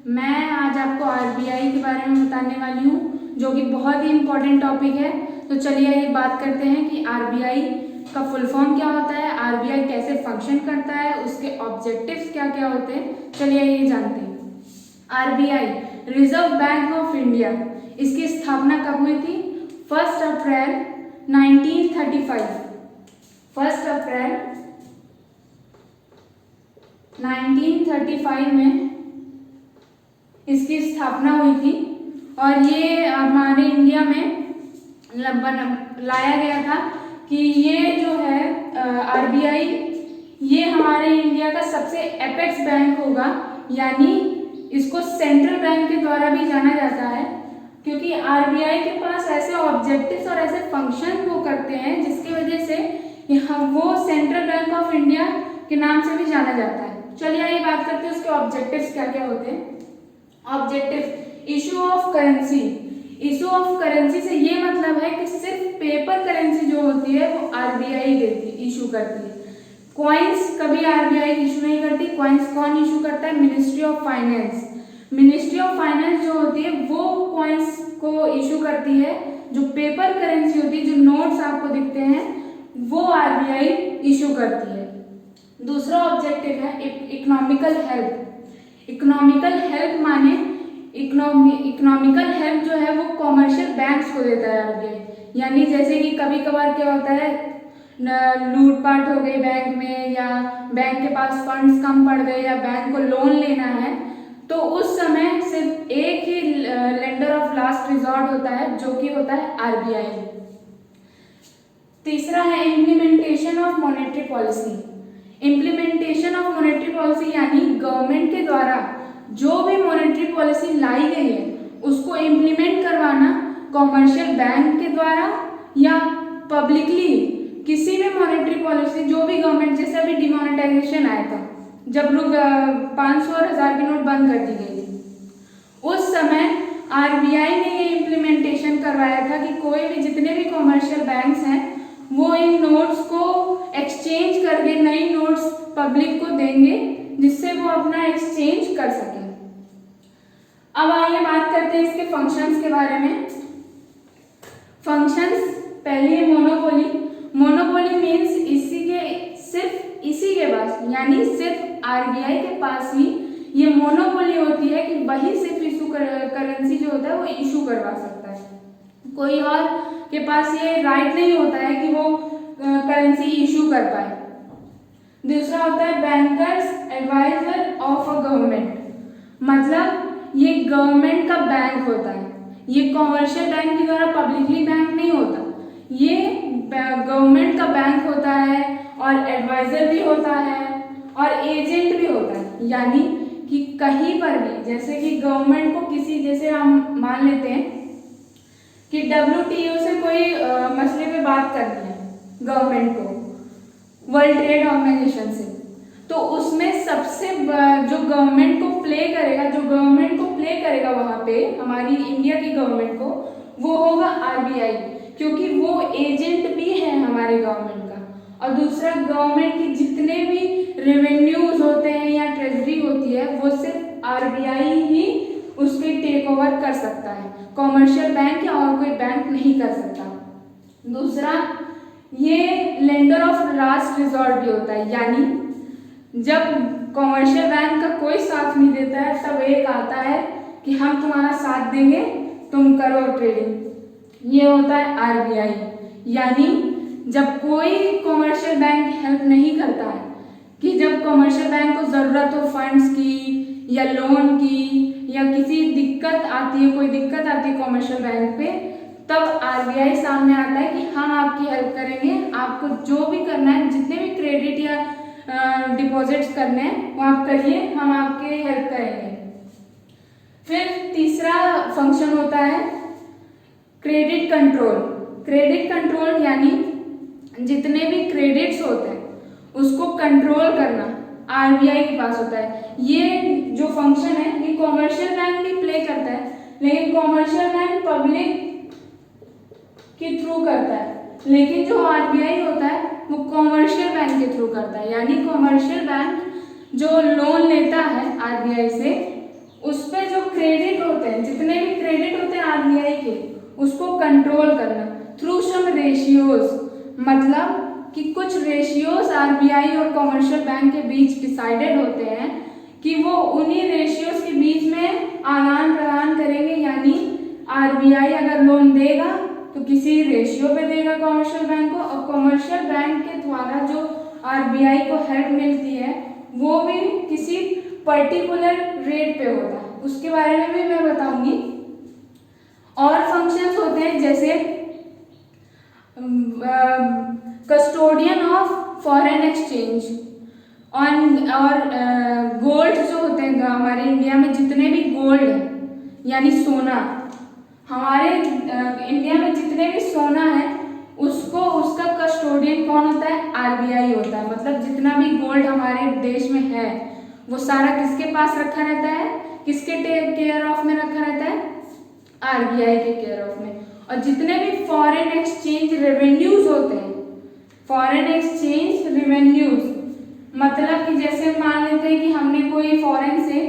मैं आज आपको आरबीआई के बारे में बताने वाली हूँ, जो कि बहुत ही इम्पोर्टेंट टॉपिक है। तो चलिए ये बात करते हैं कि आरबीआई का फुल फॉर्म क्या होता है, आरबीआई कैसे फंक्शन करता है, उसके ऑब्जेक्टिव्स क्या क्या होते हैं। चलिए ये जानते हैं। RBI reserve bank of India, इसकी स्थापना कब हुई थी? 1 अप्रैल 1935। 1 अप्रैल 1935 में इसकी स्थापना हुई थी और ये हमारे इंडिया में लाया गया था कि ये जो है आरबीआई, ये हमारे इंडिया का सबसे एपेक्स बैंक होगा, यानी इसको सेंट्रल बैंक के द्वारा भी जाना जाता है, क्योंकि आरबीआई के पास ऐसे ऑब्जेक्टिव्स और ऐसे फंक्शन वो करते हैं जिसकी वजह से वो सेंट्रल बैंक ऑफ इंडिया के नाम से भी जाना जाता है। चलिए ये बात करते हैं उसके ऑब्जेक्टिव्स क्या क्या होते हैं। Objective, issue of currency. Issue of currency से ये मतलब है कि सिर्फ पेपर करेंसी जो होती है वो आरबीआई इशू करती है। कॉइन्स कभी आरबीआई इशू नहीं करती। कॉइन्स कौन इशू करता है? Ministry of finance. Ministry of finance जो होती है वो कॉइन्स को इशू करती है। जो पेपर करेंसी होती है, जो नोट्स आपको दिखते हैं, वो आरबीआई इशू करती है। दूसरा ऑब्जेक्टिव है इकोनॉमिकल हेल्प। इकोनॉमिकल हेल्प माने इकोनॉमिकल हेल्प जो है वो कॉमर्शियल बैंक्स को देता है आरबीआई। यानी जैसे कि कभी कभार क्या होता है, लूटपाट हो गई बैंक में, या बैंक के पास फंड्स कम पड़ गए, या बैंक को लोन लेना है, तो उस समय सिर्फ एक ही लेंडर ऑफ लास्ट रिजॉर्ट होता है, जो कि होता है आरबीआई। तीसरा है implementation of monetary policy. Implementation of monetary policy यानी गवर्नमेंट के द्वारा जो भी मॉनेटरी पॉलिसी लाई गई है उसको इम्प्लीमेंट करवाना कॉमर्शियल बैंक के द्वारा या पब्लिकली किसी भी मॉनेटरी पॉलिसी, जो भी गवर्नमेंट, जैसे अभी डिमोनेटाइजेशन आया था जब 500 और 1000 की नोट बंद कर दी गई थी, उस समय आरबीआई ने ये इम्प्लीमेंटेशन करवाया था कि कोई भी, जितने भी कॉमर्शियल बैंक्स हैं, वो इन नोट्स को एक्सचेंज करके नई नोट्स पब्लिक को देंगे, जिससे वो अपना एक्सचेंज कर सकें। अब आइए बात करते हैं इसके फंक्शंस के बारे में। फंक्शंस, पहले मोनोपोली। मोनोपोली मीन्स सिर्फ इसी के पास, यानी सिर्फ आरबीआई के पास ही ये मोनोपोली होती है कि वही सिर्फ इशू करेंसी जो होता है वो इशू करवा सकता है। कोई और के पास ये राइट नहीं होता है कि वो करेंसी इशू कर पाए। दूसरा होता है bankers adviser of a government. मतलब ये गवर्नमेंट का बैंक होता है, ये कॉमर्शियल बैंक की तरह पब्लिकली बैंक नहीं होता, ये गवर्नमेंट का बैंक होता है और एडवाइजर भी होता है और एजेंट भी होता है। यानी कि कहीं पर भी, जैसे कि गवर्नमेंट को किसी, जैसे हम मान लेते हैं कि WTO से कोई मसले पे बात करनी है गवर्नमेंट को, वर्ल्ड ट्रेड ऑर्गेनाइजेशन से, तो उसमें सबसे जो गवर्नमेंट को प्ले करेगा वहाँ पे हमारी इंडिया की गवर्नमेंट को, वो होगा आरबीआई, क्योंकि वो एजेंट भी है हमारे गवर्नमेंट का। और दूसरा, गवर्नमेंट की जितने भी रेवेन्यूज होते हैं या ट्रेजरी होती है, वो सिर्फ आरबीआई ही उसके टेक ओवर कर सकता है, कॉमर्शियल बैंक या और कोई बैंक नहीं कर सकता। दूसरा, ये लेंडर ऑफ लास्ट रिजॉर्ट भी होता है, यानी जब कॉमर्शियल बैंक का कोई साथ नहीं देता है, तब एक आता है कि हम तुम्हारा साथ देंगे, तुम करो ट्रेडिंग। ये होता है आरबीआई। यानी जब कोई कॉमर्शियल बैंक हेल्प नहीं करता है, कि जब कॉमर्शियल बैंक को ज़रूरत हो फंड्स की या लोन की, या किसी दिक्कत आती है, कोई दिक्कत आती है कॉमर्शियल बैंक पे, तब आरबीआई सामने आता है कि हम आपकी हेल्प करेंगे, आपको जो भी करना है, जितने भी क्रेडिट या डिपॉजिट्स करने हैं वो आप करिए, हम आपके हेल्प करेंगे। फिर तीसरा फंक्शन होता है क्रेडिट कंट्रोल। क्रेडिट कंट्रोल यानी जितने भी क्रेडिट्स होते हैं उसको कंट्रोल करना आरबीआई के पास होता है। ये जो फंक्शन है ये कॉमर्शियल बैंक भी प्ले करता है, लेकिन कॉमर्शियल बैंक पब्लिक के थ्रू करता है, लेकिन जो आरबीआई होता है वो कॉमर्शियल बैंक के थ्रू करता है। यानी कॉमर्शियल बैंक जो लोन लेता है आरबीआई से, उस पे जो क्रेडिट होते हैं, जितने भी क्रेडिट होते हैं आरबीआई के, उसको कंट्रोल करना थ्रू सम रेशियोज, मतलब कि कुछ रेशियोज आरबीआई और कमर्शियल बैंक के बीच डिसाइडेड होते हैं कि वो उन्हीं रेशियोज के बीच में आदान प्रदान करेंगे। यानी आरबीआई अगर लोन देगा तो किसी रेशियो पे देगा कमर्शियल बैंक को, और कमर्शियल बैंक के द्वारा जो आरबीआई को हेल्प मिलती है वो भी किसी पर्टिकुलर रेट पे होता है। उसके बारे में भी मैं बताऊंगी। और फंक्शंस होते हैं जैसे कस्टोडियन ऑफ फॉरेन एक्सचेंज और गोल्ड जो होते हैं हमारे इंडिया में जितने भी गोल्ड है यानी सोना, हमारे इंडिया में जितने भी सोना है उसको उसका कस्टोडियन कौन होता है? आरबीआई होता है। मतलब जितना भी गोल्ड हमारे देश में है वो सारा किसके पास रखा रहता है? किसके केयर ऑफ में रखा रहता है? आरबीआई के केयर ऑफ में। और जितने भी फॉरेन एक्सचेंज रेवेन्यूज होते हैं, फॉरेन एक्सचेंज रेवेन्यूज मतलब कि जैसे मान लेते हैं कि हमने कोई फॉरेन से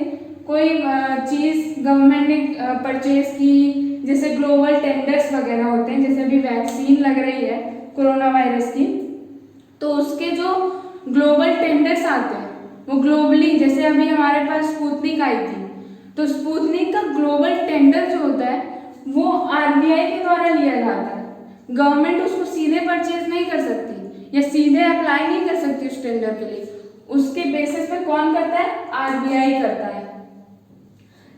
कोई चीज गवर्नमेंट ने परचेज की, जैसे ग्लोबल टेंडर्स वगैरह होते हैं, जैसे अभी वैक्सीन लग रही है कोरोना वायरस की, तो उसके जो ग्लोबल टेंडर्स आते हैं वो ग्लोबली, जैसे अभी हमारे पास स्पुतनिक आई थी, तो स्पुतनिक का ग्लोबल टेंडर जो होता है वो आरबीआई के द्वारा लिया जाता है। गवर्नमेंट उसको सीधे परचेज नहीं कर सकती या सीधे अप्लाई नहीं कर सकती उस टेंडर के लिए, उसके बेसिस पे कौन करता है? आरबीआई करता है।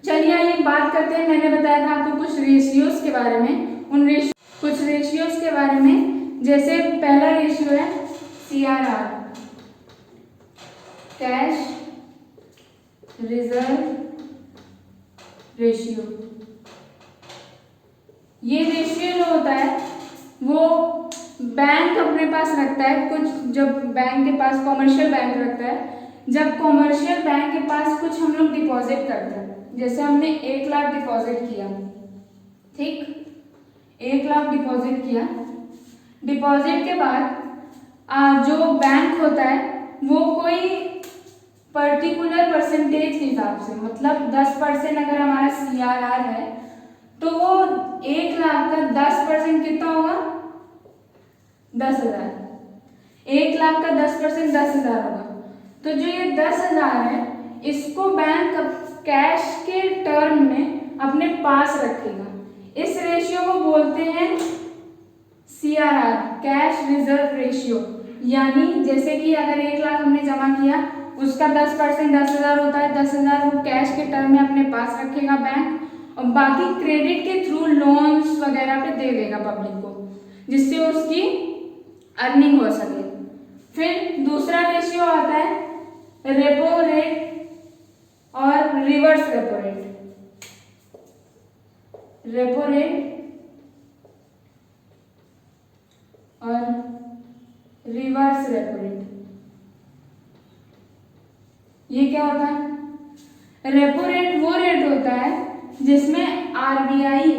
चलिए आइए बात करते हैं, मैंने बताया था आपको कुछ रेशियोज के बारे में, उन कुछ रेशियोज के बारे में। जैसे पहला रेशियो है सीआरआर, कैश रिजर्व रेशियो। ये रेशियो जो होता है वो बैंक अपने पास रखता है कुछ, जब बैंक के पास कमर्शियल बैंक रखता है, जब कमर्शियल बैंक के पास कुछ हम लोग डिपॉजिट करते हैं, जैसे हमने 1 लाख डिपॉजिट किया, ठीक, 1 लाख डिपॉजिट किया, डिपॉजिट के बाद जो बैंक होता है वो कोई पर्टिकुलर परसेंटेज के हिसाब से, मतलब 10% अगर हमारा सीआरआर है तो वो 1 लाख का 10% कितना होगा? 10,000। 1 लाख का 10% 10,000 होगा। तो जो ये 10,000 है इसको बैंक कैश के टर्म में अपने पास रखेगा। इस रेशियो को बोलते हैं सीआरआर, कैश रिजर्व रेशियो। यानी जैसे कि अगर 1 लाख हमने जमा किया, उसका 10% 10,000 होता है, 10,000 वो कैश के टर्म में अपने पास रखेगा बैंक, और बाकी क्रेडिट के थ्रू लोन्स वगैरह पे दे देगा पब्लिक को, जिससे उसकी अर्निंग हो सके। फिर दूसरा रेशियो आता है रेपो रेट और reverse repo rate. Repo rate और रिवर्स रेपो रेट, ये क्या होता है? रेपो रेट वो रेट होता है जिसमें आरबीआई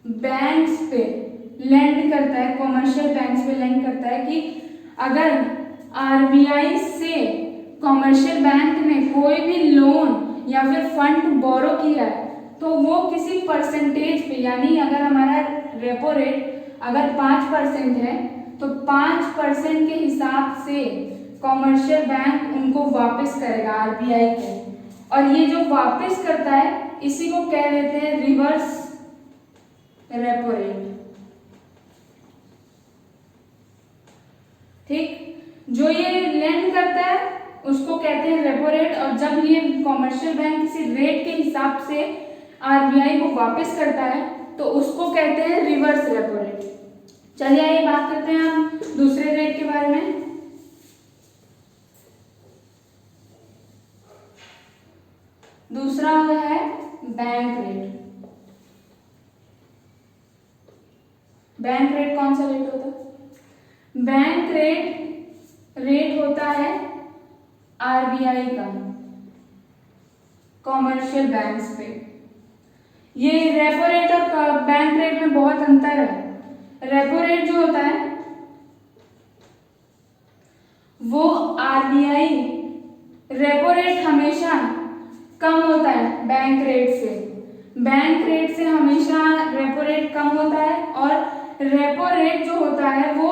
बैंक्स पे लेंड करता है, कमर्शियल बैंक्स पे लेंड करता है कि अगर आरबीआई से कमर्शियल बैंक ने कोई भी लोन या फिर फंड बोरो किया है तो वो किसी परसेंटेज पे, यानी अगर हमारा रेपो रेट अगर 5% है तो 5% के हिसाब से कमर्शियल बैंक उनको वापस करेगा आरबीआई को, और ये जो वापस करता है इसी को कह देते हैं रिवर्स रेपो रेट, ठीक। जो ये लेंड करता है उसको कहते हैं रेपो रेट, और जब ये कमर्शियल बैंक किसी रेट के हिसाब से आरबीआई को वापस करता है तो उसको कहते हैं रिवर्स रेपो रेट। चलिए आइए बात करते हैं हम दूसरे रेट के बारे में। दूसरा है बैंक रेट। बैंक रेट कौन सा रेट होता है? बैंक रेट होता है आरबीआई का कमर्शियल बैंक्स पे। ये रेपो रेट और बैंक रेट में बहुत अंतर है। रेपो रेट जो होता है वो आरबीआई, रेपो रेट हमेशा कम होता है बैंक रेट से। बैंक रेट से हमेशा रेपो रेट कम होता है, और रेपो रेट जो होता है वो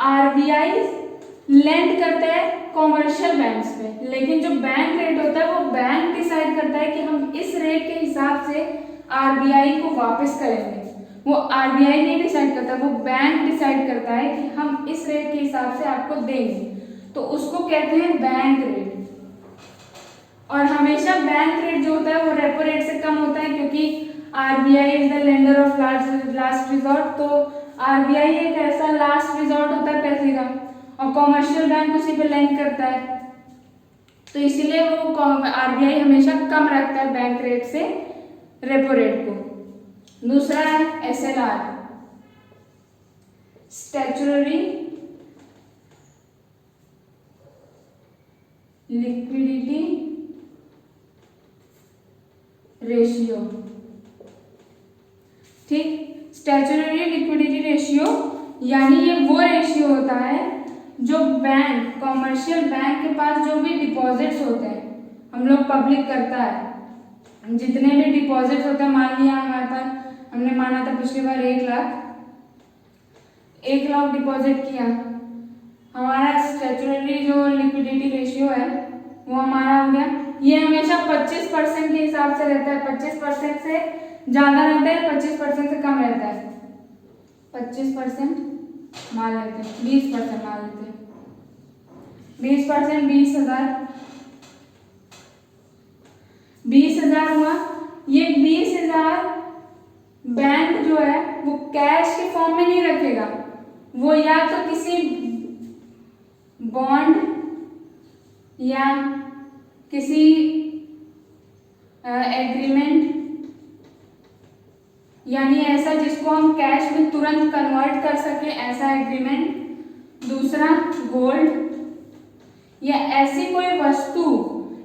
आरबीआई लेंड करता है कॉमर्शियल बैंक्स पे, लेकिन जो बैंक रेट होता है वो बैंक डिसाइड करता है कि हम इस रेट के हिसाब से आरबीआई को वापस करेंगे। वो आरबीआई नहीं डिसाइड करता, वो बैंक डिसाइड करता है कि हम इस रेट के हिसाब से आपको देंगे, तो उसको कहते हैं बैंक रेट। और हमेशा बैंक रेट जो होता है वो रेपो रेट से कम होता है, क्योंकि RBI is the lender of last resort. तो आरबीआई एक ऐसा लास्ट रिजॉर्ट होता है पैसे का, और कॉमर्शियल बैंक उसी पे लेंड करता है, तो इसीलिए वो आरबीआई हमेशा कम रखता है बैंक रेट से रेपो रेट को। दूसरा है एसएलआर, स्टैट्यूटरी लिक्विडिटी रेशियो। ठीक, स्टैट्यूटरी लिक्विडिटी रेशियो यानी ये वो रेशियो होता है जो बैंक, कॉमर्शियल बैंक के पास जो भी डिपॉजिट्स होते हैं, हम लोग पब्लिक करता है, जितने भी डिपॉजिट्स होते हैं, मान लिया हमारे पास, हमने माना था पिछली बार 1 लाख डिपॉजिट किया, हमारा स्टैट्यूटरी जो लिक्विडिटी रेशियो है वो हमारा हो गया। ये हमेशा 25% के हिसाब से रहता है, 25% से ज़्यादा रहता है, 25% से कम रहता है। 25% मान लेते हैं, 20% मान लेते हैं, 20%, 20,000 हुआ। ये 20,000 बैंक जो है वो कैश के फॉर्म में नहीं रखेगा, वो या तो किसी बॉन्ड या किसी एग्रीमेंट, यानी ऐसा जिसको हम कैश में तुरंत कन्वर्ट कर सके, ऐसा एग्रीमेंट। दूसरा गोल्ड, या ऐसी कोई वस्तु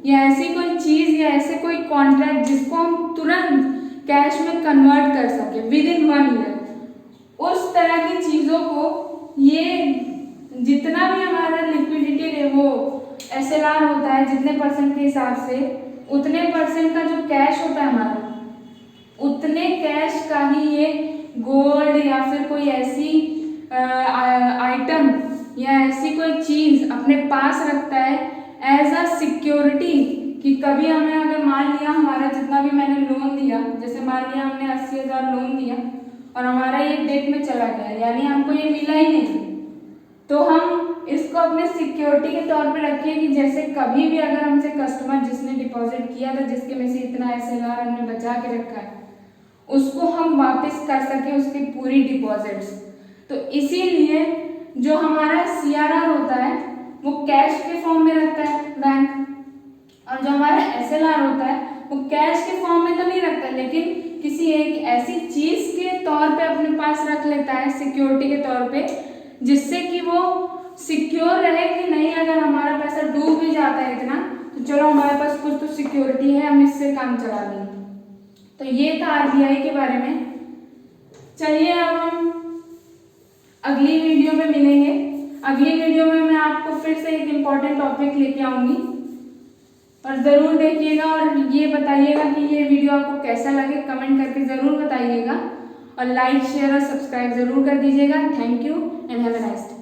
या ऐसी कोई चीज या ऐसे कोई कॉन्ट्रैक्ट जिसको हम तुरंत कैश में कन्वर्ट कर सके विद इन 1 ईयर, उस तरह की चीजों को ये जितना भी हमारा लिक्विडिटी है वो एसएलआर होता है, जितने परसेंट के हिसाब से, उतने परसेंट का जो कैश होता है हमारा, उतने कैश का ही ये गोल्ड या फिर कोई ऐसी आइटम या ऐसी कोई चीज अपने पास रखता है एज अ सिक्योरिटी, कि कभी हमें अगर मान लिया हमारा जितना भी मैंने लोन दिया, जैसे मान लिया हमने 80,000 लोन दिया और हमारा ये डेट में चला गया, यानी हमको ये मिला ही नहीं, तो हम इसको अपने सिक्योरिटी के तौर पे रखिए कि जैसे कभी भी अगर हमसे कस्टमर जिसने डिपॉजिट किया था, जिसके में से इतना एसएलआर हमने बचा के रखा है, उसको हम वापस कर सके उसकी पूरी डिपॉजिट्स। तो इसीलिए जो हमारा सीआरआर होता है वो कैश के फॉर्म में रखता है बैंक, और जो हमारा एसएलआर होता है वो कैश के फॉर्म में तो नहीं रखता, लेकिन किसी एक ऐसी चीज के तौर पे अपने पास रख लेता है सिक्योरिटी के तौर पे, जिससे कि वो सिक्योर रहे कि नहीं, अगर हमारा पैसा डूब भी जाता है इतना, तो चलो हमारे पास कुछ तो सिक्योरिटी है, हम इससे काम चला लेंगे। तो ये था आरबीआई के बारे में। चलिए अब हम अगली वीडियो में मिलेंगे। अगली वीडियो में मैं आपको फिर से एक इम्पॉर्टेंट टॉपिक लेके आऊंगी, और ज़रूर देखिएगा और ये बताइएगा कि ये वीडियो आपको कैसा लगे, कमेंट करके ज़रूर बताइएगा, और लाइक शेयर और सब्सक्राइब ज़रूर कर दीजिएगा। Thank you and have a nice day.